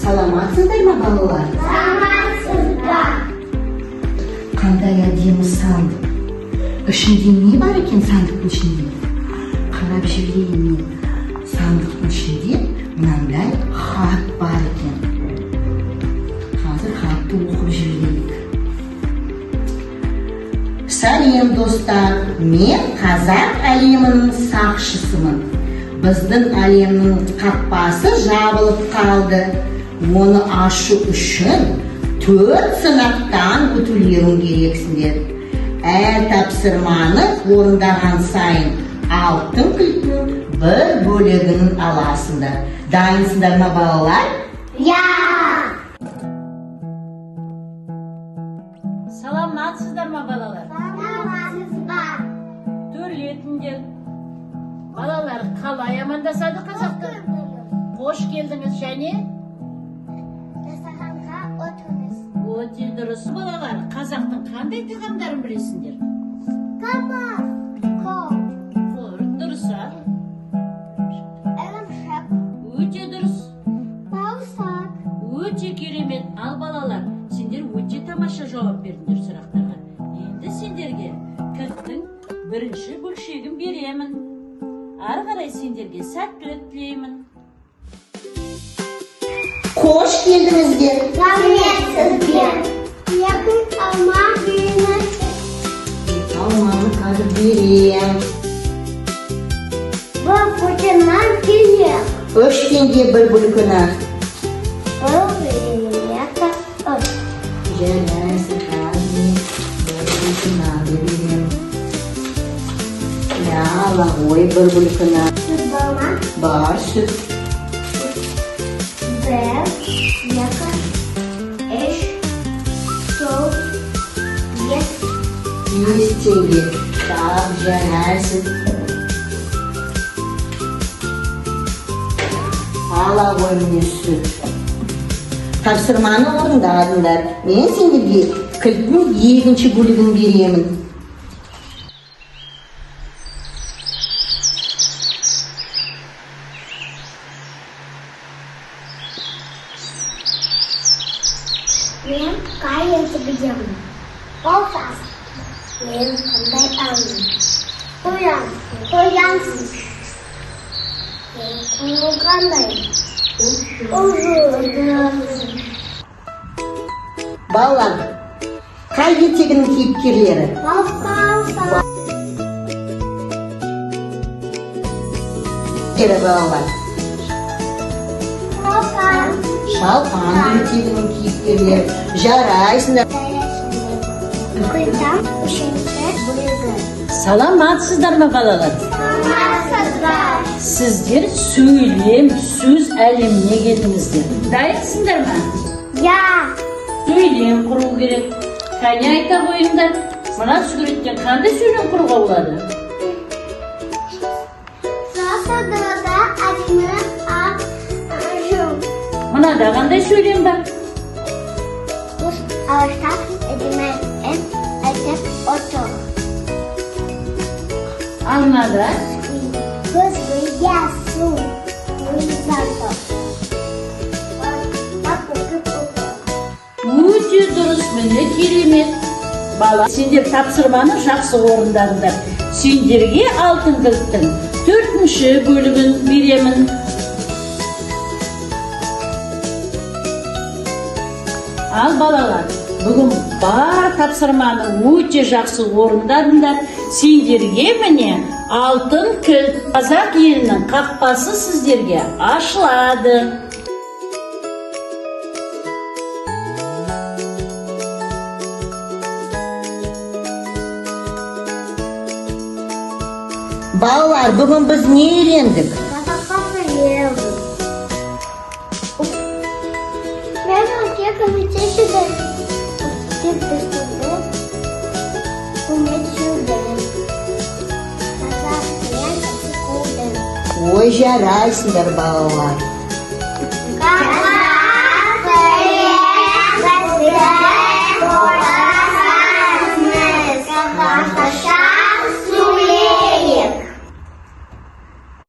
Саламатсыздар ма балалар? Саламатсыздар. Қандай әдемі сандық. Ішінде не бар екен сандықтың ішінде? Қарап жіберейін мен. Сандықтың ішінде мынандай хат бар екен. Қазір хатты оқып жіберейік. Сәлем достар, мен қазақ әлемінің сақшысымын. Біздің әлемнің қақпасы жабылып қалды. Оны ашу үшін 4 сынақтан өтулерің керексіңдер. Әр тапсырманы орындаған сайын алтын кілттің бір бөлігін аласыңдар. Дайынсыңдар ма балалар? Саламатсыздар ма балалар? Саламатсыздар. Төрлетіңдер. Балалар қалай амандасады қазақта? Қош келдіңіз және? Дастарханға отырыңыз. Өте дұрыс. Балалар, қазақтың қандай тағамдарын білесіңдер? Kabak, kol, Дұрыс, а? ірімшік, Өте дұрыс. бауырсақ. Өте керемет. Ал балалар, сендер өте тамаша жауап бердіңдер сұрақтарға. Енді сендерге кілттің бірінші бөлшегін беремін. Ары қарай сендерге сәттілік тілеймін. Қош келдіңіздер. Рахметсіздер. Yakın alma büyüme. Алманы қазір берем. Bu kocaman geliyor. 3 теңге бір бүлкіні. Жарайсың, қазір мен бір бүлкіні берем. Ала ғой бір бүлкіні. Бар сүт. Теңге. Так, жарайсың. Ала ғой міне сүт. Тапсырманы орындадыңдар. Мен сендерге кілттің екінші бөлігін беремін. Мен кайынсы білемін. Болсас. Мен қандай алым. Қоянсың. Мен құлы қандай. Балалар, қай ертегінің кейіпкерлері? Кері балалар. Шалқан ертегінің кейіпкерлері. Жарайсыңдар. Кылдан үшінші бөлігі. Саламатсыздар ма балалар? Саламатсыздар. Сіздер сөйлем, сөз әлеміне келдіңіздер. Дайынсыңдар ма? Сөйлем құру керек. Кәне айта қойыңдар. Мына суреттен қандай сөйлем құруға болады? Жасадыда әдімі ақ жыл. Мынада қандай сөйлем бар? Құс ağaçta әдімі әтіп отыр. Ал мынада? Кыз бұя су ұйзады. Өте дұрыс, міне керемет. Бала, сендер тапсырманы жақсы орындадыңдар. Сендерге алтын кілттің 4-ші бөлігін беремін. Ал балалар, бүгін бар тапсырманы өте жақсы орындадыңдар. Сендерге міне алтын кілт. Қазақ елінің қақпасы сіздерге ашылады. Балалар, бүгін біз не үйрендік? Қазаққа елді. Мен өтекімі тешіді. Тепті сүрді. Көмет сүрді. Қазақ елді сүрді. Ой, жарайсыңдар балалар. Қазақ